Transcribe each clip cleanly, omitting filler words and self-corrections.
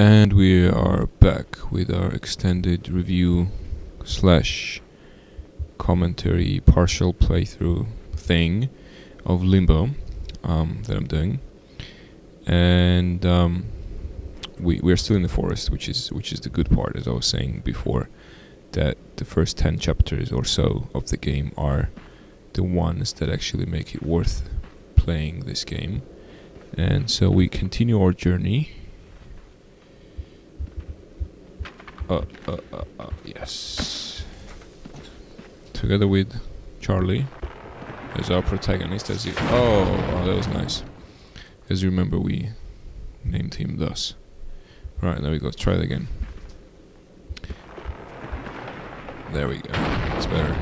And we are back with our extended review slash commentary partial playthrough thing of Limbo that I'm doing. And we're still in the forest, which is the good part, as I was saying before, that the first 10 chapters or so of the game are the ones that actually make it worth playing this game. And so we continue our journey. Yes. Together with Charlie as our protagonist, as you... Oh, that was nice. As you remember, we named him thus. Right, there we go. Let's try it again. There we go. It's better.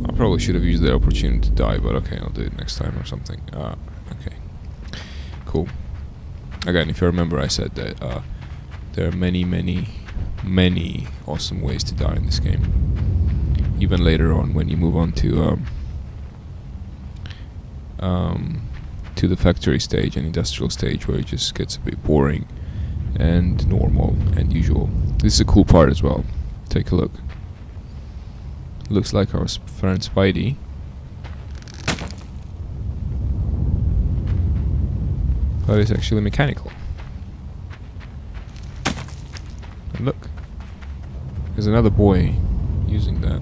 I probably should have used the opportunity to die, but okay, I'll do it next time or something. Okay. Cool. Again, if you remember, I said that there are many awesome ways to die in this game. Even later on, when you move on to the factory stage and industrial stage, where it just gets a bit boring and normal and usual. This is a cool part as well. Take a look. Looks like our friend Spidey. But it's actually mechanical. And look, there's another boy using that.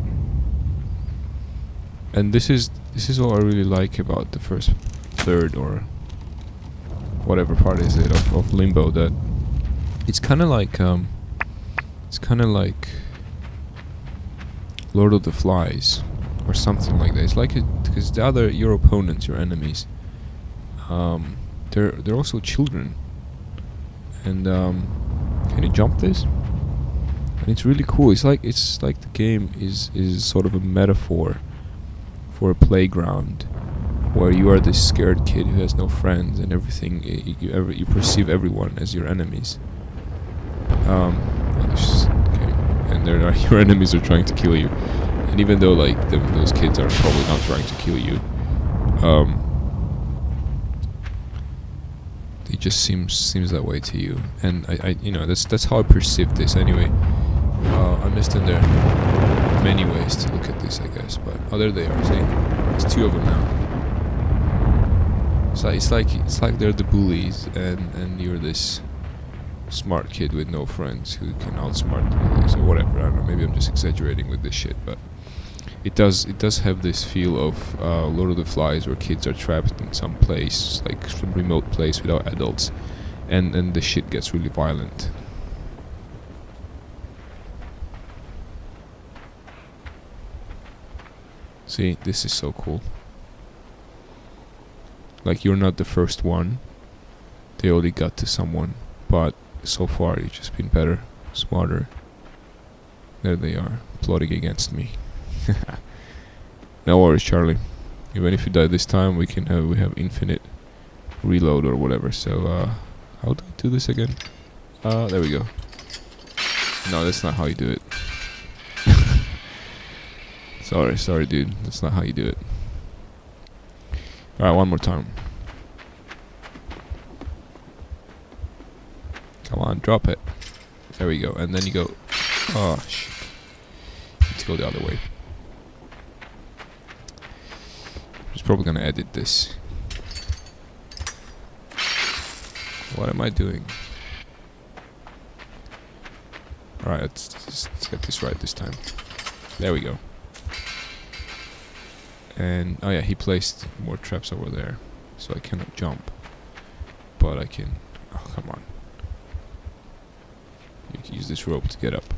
And this is what I really like about the first third or whatever part is it of Limbo, that it's kind of like Lord of the Flies or something like that. It's like because the other, your opponents, your enemies, they're also children. And can you jump this? And it's really cool. It's like the game is sort of a metaphor for a playground where you are this scared kid who has no friends and everything. You perceive everyone as your enemies. And your enemies are trying to kill you. And even though those kids are probably not trying to kill you, it just seems that way to you. And I that's how I perceive this anyway. I understand there are many ways to look at this, I guess, but there they are. See, there's two of them now. So it's like they're the bullies, and you're this smart kid with no friends who can outsmart the bullies or whatever. I don't know. Maybe I'm just exaggerating with this shit, but it does have this feel of Lord of the Flies, where kids are trapped in some place, like some remote place without adults, and the shit gets really violent. See, this is so cool. Like, you're not the first one. They already got to someone, but so far you've just been better, smarter. There they are, plotting against me. No worries, Charlie. Even if you die this time, we have infinite reload or whatever. So, how do I do this again? There we go. No, that's not how you do it. Sorry, dude. That's not how you do it. Alright, one more time. Come on, drop it. There we go. And then you go... Oh, shit. Let's go the other way. I'm just probably gonna edit this. What am I doing? Alright, let's get this right this time. There we go. And oh yeah, he placed more traps over there, so I cannot jump, but I can... Oh, come on. You can use this rope to get up.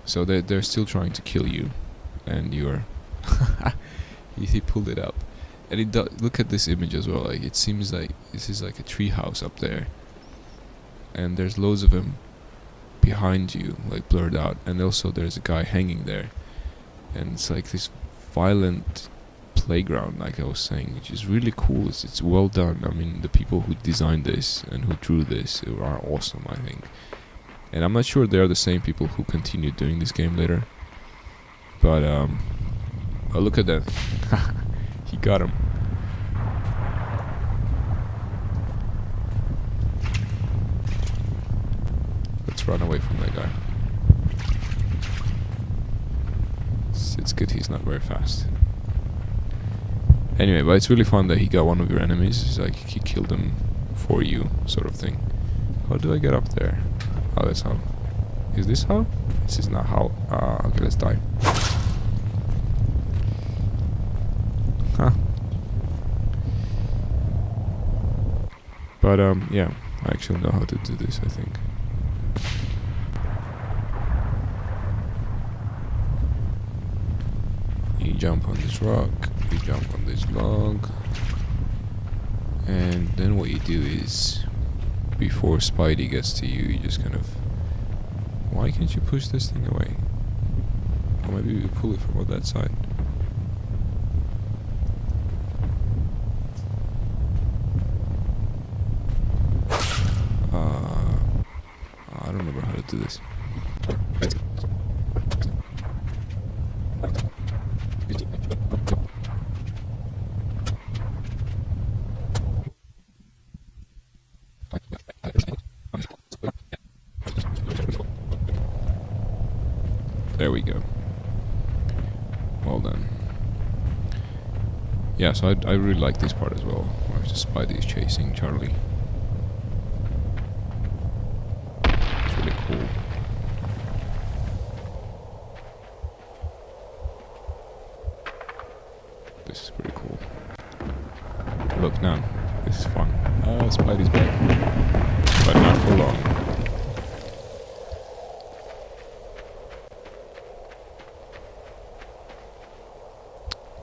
So they're still trying to kill you, and you're... He pulled it up. And look at this image as well. Like, it seems like this is like a tree house up there, and there's loads of them behind you, like blurred out, and also there's a guy hanging there, and it's like this violent playground, like I was saying, which is really cool. It's well done. I mean, the people who designed this and who drew this are awesome, I think. And I'm not sure they are the same people who continue doing this game later. But oh, look at that. He got him. Let's run away from that guy. It's good he's not very fast. Anyway, but it's really fun that he got one of your enemies. It's like he killed them for you, sort of thing. How do I get up there? Oh, that's how. Is this how? This is not how. Okay, let's die. Huh. But, yeah. I actually know how to do this, I think. You jump on this rock, you jump on this log, and then what you do is, before Spidey gets to you, you just kind of... Why can't you push this thing away? Or maybe you pull it from on that side. I don't remember how to do this. There we go. Well done. Yeah, so I really like this part as well, where Spidey is chasing Charlie. It's really cool. This is pretty cool. Look now, this is fun. Oh, Spidey's back. But not for long.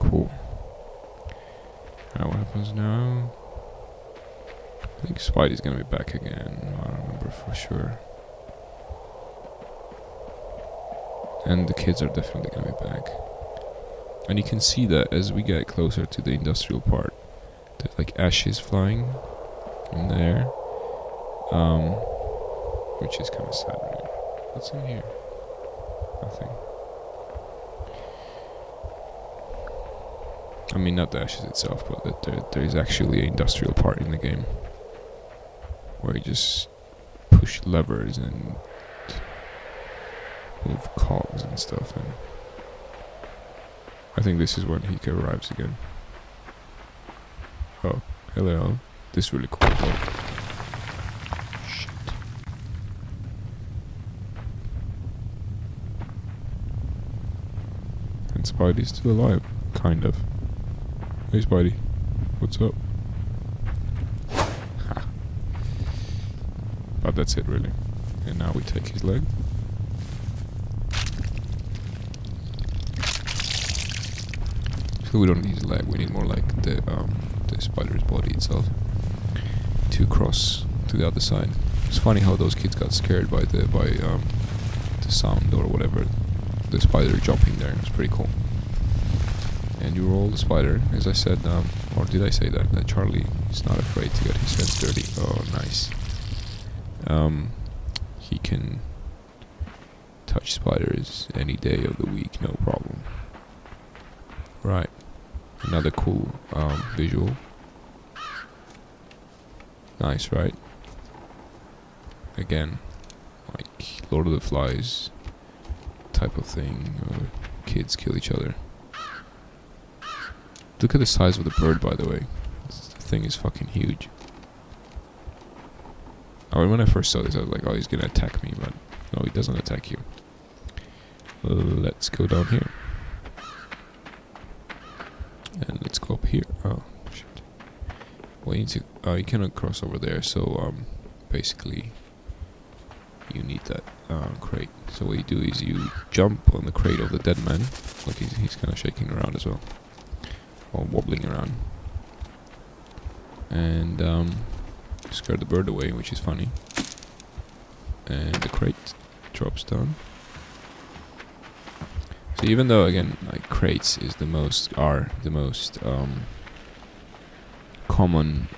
Cool. Alright, what happens now? I think Spidey's gonna be back again. I don't remember for sure. And the kids are definitely gonna be back. And you can see that as we get closer to the industrial part, there's like ashes flying in the air. Which is kind of sad, really. What's in here? Nothing. I mean, not the ashes itself, but that there is actually an industrial part in the game where you just push levers and move cogs and stuff. And I think this is when he arrives again. Oh, hello. This is really cool. Shit. And Spidey's still alive, kind of. Hey Spidey, what's up? Ha. But that's it really. And now we take his leg. So we don't need his leg, we need more like the spider's body itself to cross to the other side. It's funny how those kids got scared by the sound or whatever, the spider jumping there. It's pretty cool. And you roll the spider, as I said, or did I say that Charlie is not afraid to get his hands dirty. Oh, nice. He can touch spiders any day of the week, no problem. Right. Another cool visual. Nice, right? Again, like Lord of the Flies type of thing, where kids kill each other. Look at the size of the bird, by the way. This thing is fucking huge. I mean, when I first saw this, I was like, oh, he's gonna attack me, but no, he doesn't attack you. Let's go down here. And let's go up here. Oh, shit. Well, you need to... you cannot cross over there, so, basically, you need that, crate. So what you do is you jump on the crate of the dead man. Look, he's kind of shaking around as well. Or wobbling around. And, scare the bird away, which is funny. And the crate drops down. So even though, again, like crates is the most common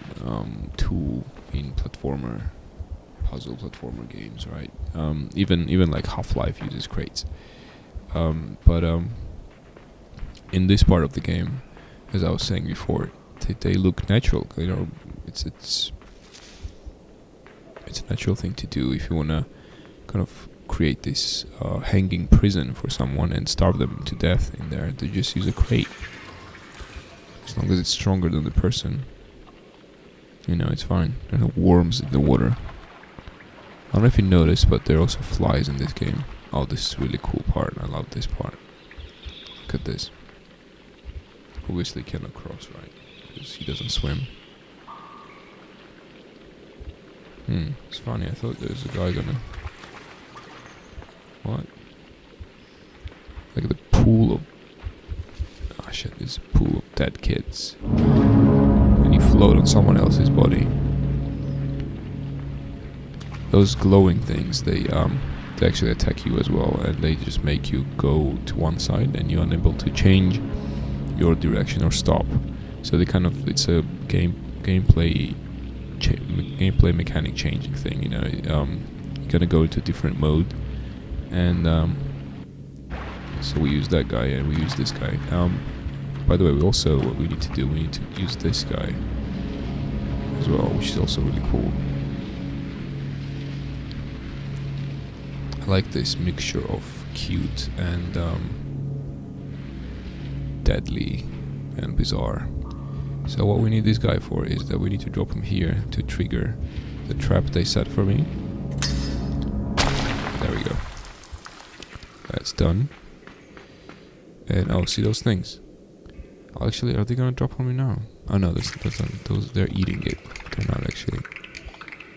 tool in puzzle platformer games, right? Even like Half-Life uses crates. But in this part of the game, as I was saying before, they look natural. You know, it's a natural thing to do if you wanna kind of create this hanging prison for someone and starve them to death in there. They just use a crate. As long as it's stronger than the person, you know, it's fine. There are no worms in the water. I don't know if you noticed, but there are also flies in this game. Oh, this is really cool part. I love this part. Look at this. Obviously cannot cross, right? Because he doesn't swim. It's funny. I thought there was a guy gonna... What? Like the pool of... Oh shit, there's a pool of dead kids. And you float on someone else's body. Those glowing things, they actually attack you as well, and they just make you go to one side, and you're unable to change your direction or stop. So they kind of, it's a gameplay mechanic changing thing. You know, you're gonna go into a different mode, and so we use that guy and we use this guy. By the way, what we need to do, we need to use this guy as well, which is also really cool. I like this mixture of cute and deadly and bizarre. So what we need this guy for is that we need to drop him here to trigger the trap they set for me. There we go. That's done. And oh, see those things? Actually, are they gonna drop on me now? Oh no, that's not, those, they're eating it. They're not actually.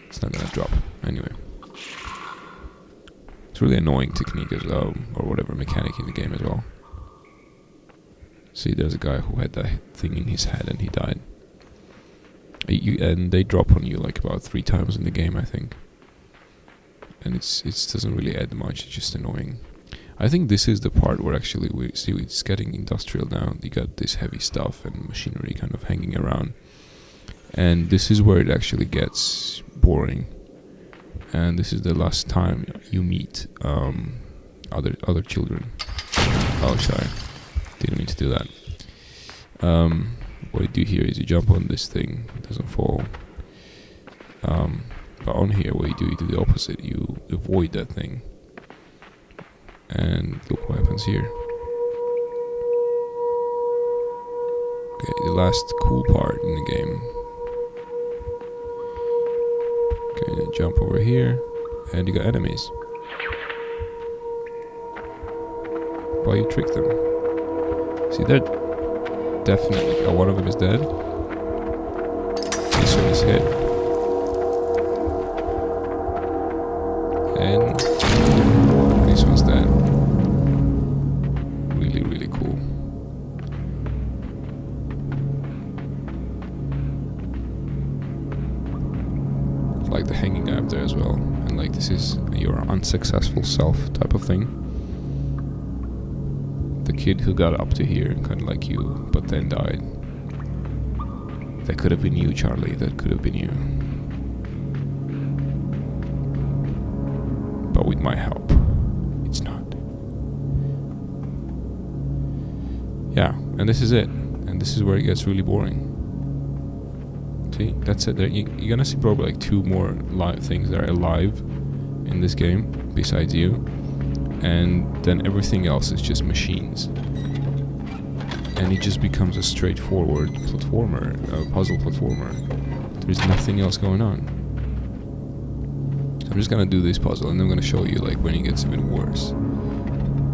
It's not gonna drop anyway. It's really annoying technique as well, or whatever mechanic in the game as well. See, there's a guy who had that thing in his head and he died. And they drop on you like about 3 times in the game, I think. And it doesn't really add much, it's just annoying. I think this is the part where actually we see it's getting industrial now. You got this heavy stuff and machinery kind of hanging around. And this is where it actually gets boring. And this is the last time you meet other children. Oh, sorry. Didn't mean to do that. What you do here is you jump on this thing, it doesn't fall. But on here, what you do the opposite. You avoid that thing. And look what happens here. Okay, the last cool part in the game. Okay, then jump over here, and you got enemies. But you trick them. See, they're definitely... Oh, one of them is dead. This one is hit. And this one's dead. Really, really cool. Like the hanging guy up there as well. And like this is your unsuccessful self type of thing. The kid who got up to here, kind of like you, but then died. That could have been you, Charlie. That could have been you. But with my help, it's not. Yeah, and this is it. And this is where it gets really boring. See, that's it. There, you're gonna see probably like 2 more things that are alive in this game besides you, and then everything else is just machines. And it just becomes a straightforward platformer, puzzle platformer. There's nothing else going on. So I'm just gonna do this puzzle, and I'm gonna show you like when it gets even worse.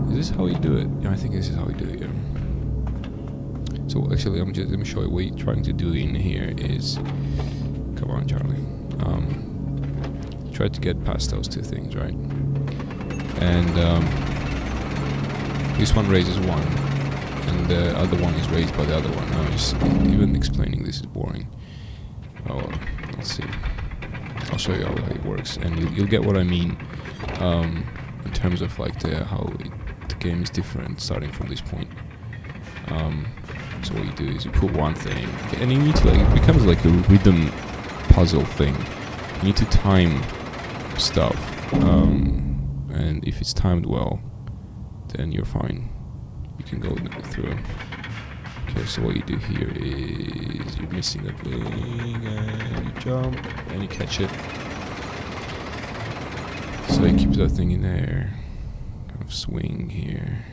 Is this how you do it? Yeah, I think this is how you do it. Yeah. So actually, let me show you what you're trying to do in here is, come on, Charlie. Try to get past those 2 things, right? And this one raises 1, and the other one is raised by the other one. Now, just even explaining this is boring. Oh, let's see. I'll show you how it works, and you'll get what I mean in terms of like how the game is different starting from this point. So what you do is you put one thing, and you need to like, it becomes like a rhythm puzzle thing. You need to time stuff, and if it's timed well, then you're fine. You can go through. Okay, so what you do here is you're missing the thing and you jump and you catch it. So you keep that thing in there, kind of swing here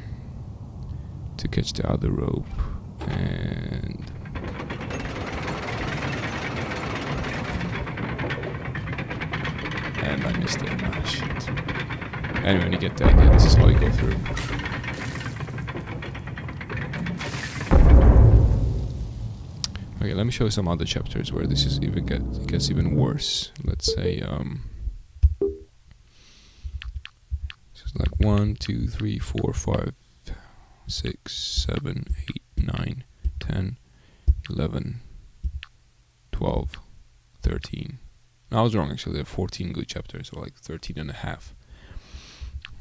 to catch the other rope, and I missed it. Ah, shit. Anyway, when you get the idea, this is how you go through. Okay, let me show you some other chapters where this is even gets even worse. Let's say it's like 1, 2, 3, 4, 5, 6, 7, 8, 9, 10, 11, 12, 13. No, I was wrong actually. There are 14 good chapters, or like 13 and a half.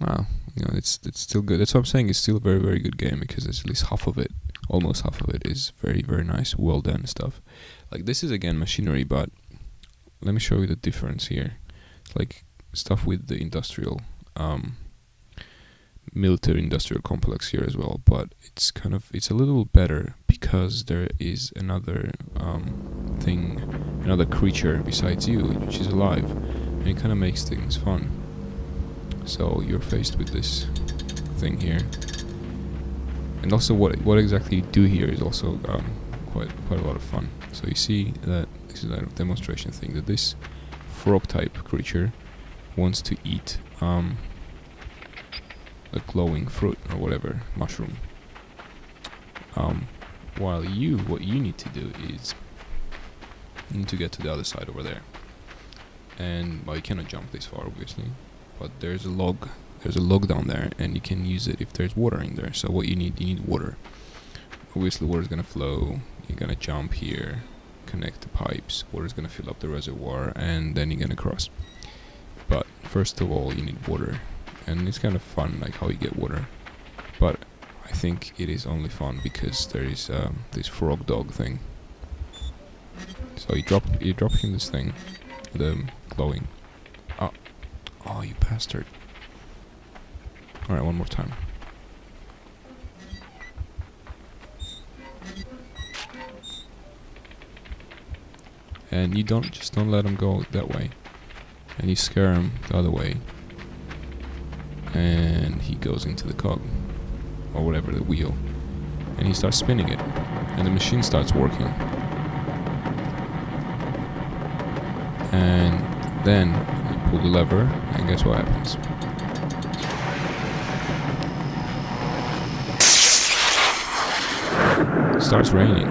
Wow, you know, it's still good. That's what I'm saying. It's still a very, very good game because at least half of it, almost half of it, is very, very nice, well done stuff. Like this is again machinery, but let me show you the difference here. It's like stuff with the industrial, military industrial complex here as well, but it's a little better because there is another thing, another creature besides you, which is alive, and it kind of makes things fun. So you're faced with this thing here, and also what exactly you do here is also quite a lot of fun. So you see that this is a demonstration thing, that this frog type creature wants to eat a glowing fruit or whatever, mushroom. While what you need to do is you need to get to the other side over there, and well, you cannot jump this far obviously, but there's a log down there, and you can use it if there's water in there. So what you need water. Obviously water is gonna flow. You're gonna jump here, connect the pipes, water is gonna fill up the reservoir, and then you're gonna cross. But first of all you need water, and it's kind of fun like how you get water, but I think it is only fun because there is this frog dog thing. So you drop him this thing, the glowing. Oh, you bastard. Alright, one more time. And you don't let him go that way, and you scare him the other way, and he goes into the cog or whatever, the wheel, and he starts spinning it, and the machine starts working, and then you pull the lever, and guess what happens? It starts raining,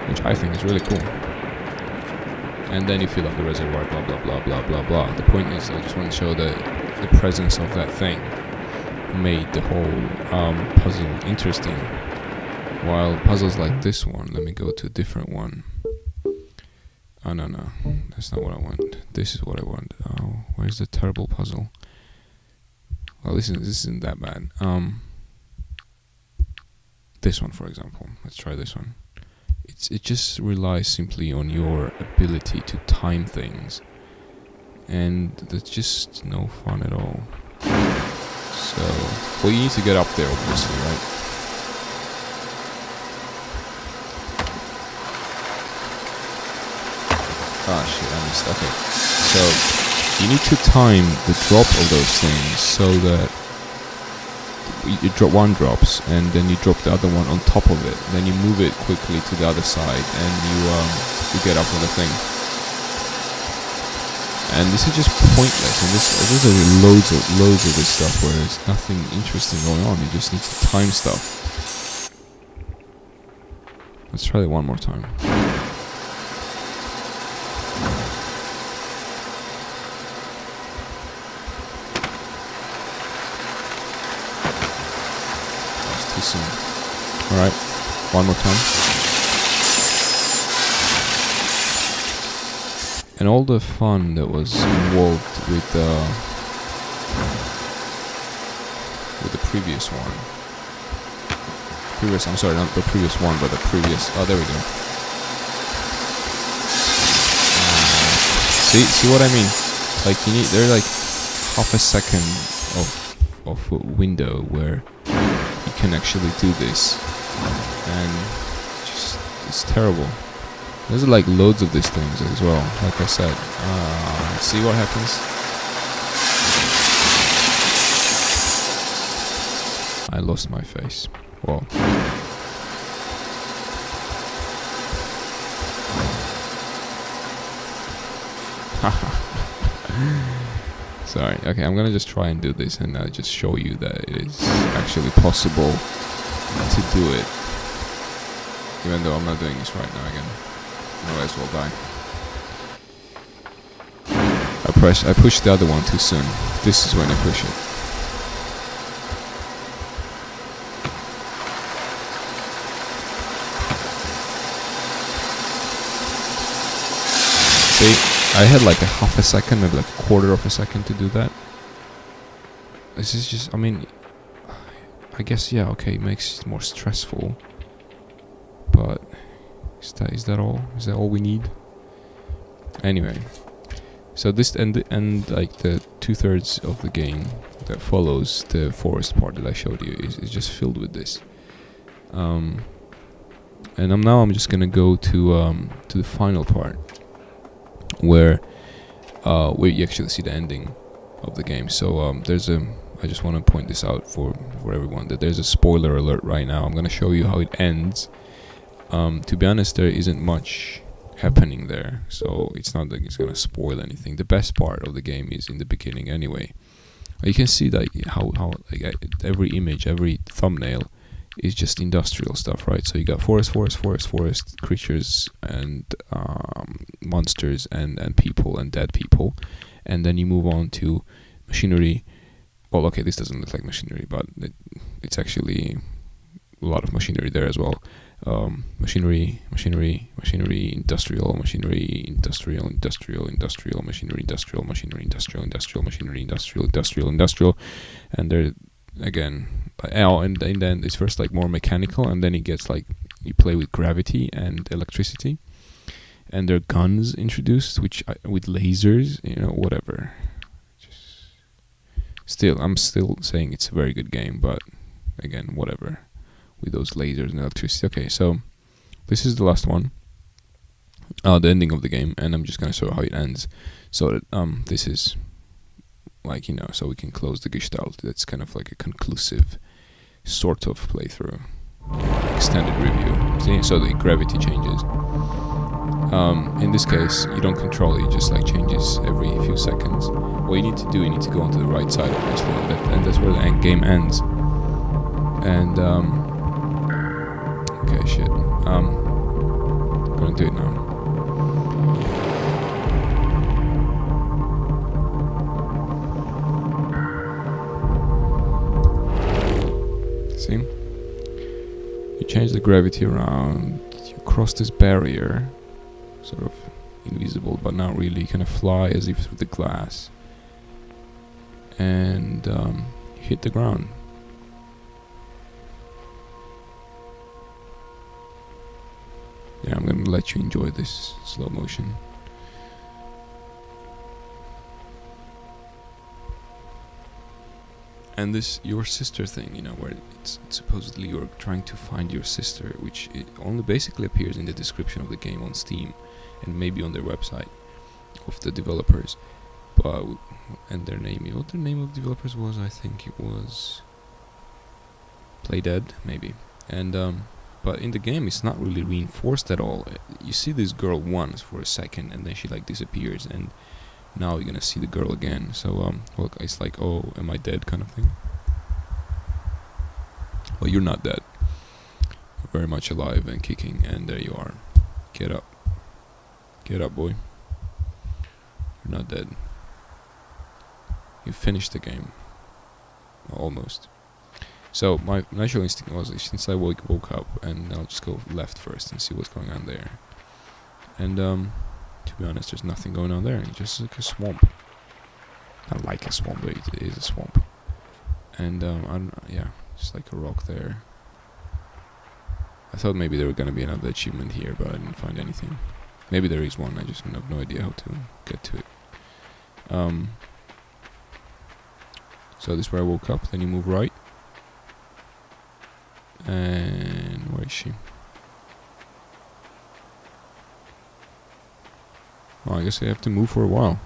which I think is really cool. And then you fill up the reservoir, blah blah blah blah blah blah. The point is, I just want to show the presence of that thing made the whole puzzle interesting. While puzzles like this one, let me go to a different one. Oh no, that's not what I want. This is what I want. Oh, where's the terrible puzzle? Well, this isn't that bad. This one, for example. Let's try this one. It just relies simply on your ability to time things, and there's just no fun at all. So, well, you need to get up there, obviously, right? Ah, shit, I missed. Okay, so you need to time the drop of those things so that you drop one drops, and then you drop the other one on top of it. Then you move it quickly to the other side, and you get up on the thing. And this is just pointless. And there's loads of this stuff where there's nothing interesting going on. You just need to time stuff. Let's try it one more time. Alright, one more time. And all the fun that was involved with the previous one. I'm sorry, not the previous one, but the previous. Oh, there we go. See what I mean? Like there's like half a second of window where you can actually do this, and just it's terrible. There's like loads of these things as well. Like I said, see what happens. I lost my face. Well. Sorry. Okay, I'm gonna just try and do this, and I'll just show you that it is actually possible to do it. Even though I'm not doing this right now again. Otherwise we'll die. I pushed the other one too soon. This is when I push it. See, I had like a half a second, maybe like a quarter of a second to do that. This is just, I mean, I guess, yeah, okay, it makes it more stressful. But is that all? Is that all we need? Anyway, so this and like the 2/3 of the game that follows the forest part that I showed you is just filled with this. And I'm just gonna go to the final part where you actually see the ending of the game. So I just want to point this out for everyone that there's a spoiler alert right now. I'm gonna show you how it ends. To be honest, there isn't much happening there, so it's not like it's gonna spoil anything. The best part of the game is in the beginning anyway. You can see that how like every image, every thumbnail is just industrial stuff, right? So you got forest, creatures and monsters and people and dead people, and then you move on to machinery. Well, okay, this doesn't look like machinery, but it's actually a lot of machinery there as well. Machinery, industrial, machinery, industrial, industrial, and there again. And then it's first like more mechanical, and then it gets like you play with gravity and electricity, and there are guns introduced, with lasers, whatever. I'm still saying it's a very good game, but again, whatever. With those lasers and electricity. Okay, so this is the last one, the ending of the game, and I'm just gonna show how it ends. So that this is like so we can close the gestalt. That's kind of like a conclusive sort of playthrough, extended review. See, so the gravity changes. In this case, you don't control it; it just like changes every few seconds. What you need to do, you need to go onto the right side, obviously, and that's where the end game ends. And okay, shit. I'm gonna do it now. See? You change the gravity around, you cross this barrier, sort of invisible, but not really. You kind of fly as if through the glass. And you hit the ground. Yeah, I'm gonna let you enjoy this slow motion. And this your sister thing, where it's supposedly you're trying to find your sister, which it only basically appears in the description of the game on Steam, and maybe on their website of the developers. And their name, what the name of the developers was, I think it was Playdead, maybe. And but in the game, it's not really reinforced at all. You see this girl once for a second, and then she like disappears, and now you're gonna see the girl again. So well, it's like, oh, am I dead, kind of thing. Well, you're not dead. You're very much alive and kicking, and there you are. Get up, boy. You're not dead. You finished the game, almost. So my natural instinct was, since I woke up, and I'll just go left first and see what's going on there. And to be honest, there's nothing going on there. It's just like a swamp. Not like a swamp, but it is a swamp. And yeah, just like a rock there. I thought maybe there were gonna be another achievement here, but I didn't find anything. Maybe there is one. I just have no idea how to get to it. So this is where I woke up. Then you move right. And where is she? Well, I guess I have to move for a while.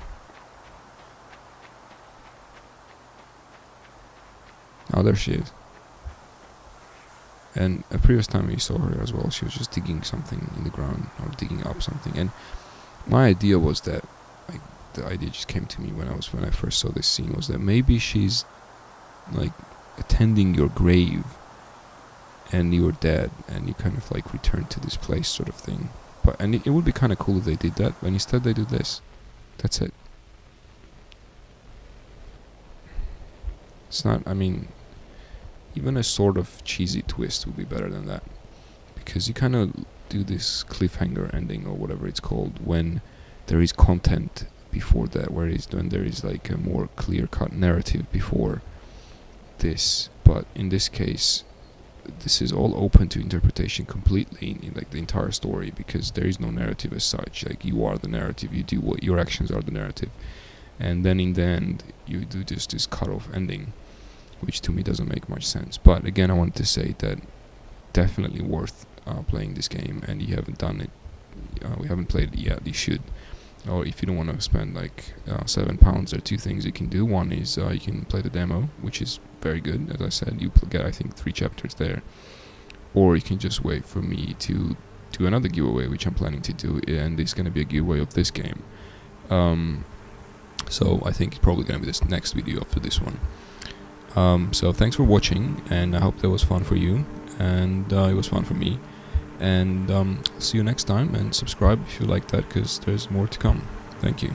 Oh, there she is. And a previous time we saw her as well, she was just digging something in the ground, or digging up something. And my idea was that, like, the idea just came to me when I first saw this scene, was that maybe she's like attending your grave, and you're dead, and you kind of like return to this place, sort of thing. And it would be kind of cool if they did that, but instead they do this. That's it. It's not, I mean, even a sort of cheesy twist would be better than that. Because you kind of do this cliffhanger ending, or whatever it's called, when there is content before that, when there is like a more clear-cut narrative before this. But in this case, this is all open to interpretation completely, in like the entire story, because there is no narrative as such. Like, you are the narrative, you do what your actions are the narrative, and then in the end you do just this cut-off ending, which to me doesn't make much sense. But again, I wanted to say that definitely worth playing this game, and you haven't done it, we haven't played it yet, you should. Or if you don't want to spend like £7, there are two things you can do. One is you can play the demo, which is very good. As I said, you get, I think, 3 chapters there. Or you can just wait for me to do another giveaway, which I'm planning to do, and it's going to be a giveaway of this game. So I think it's probably going to be this next video after this one. So thanks for watching, and I hope that was fun for you, and it was fun for me. And see you next time, and subscribe if you like that, because there's more to come. Thank you.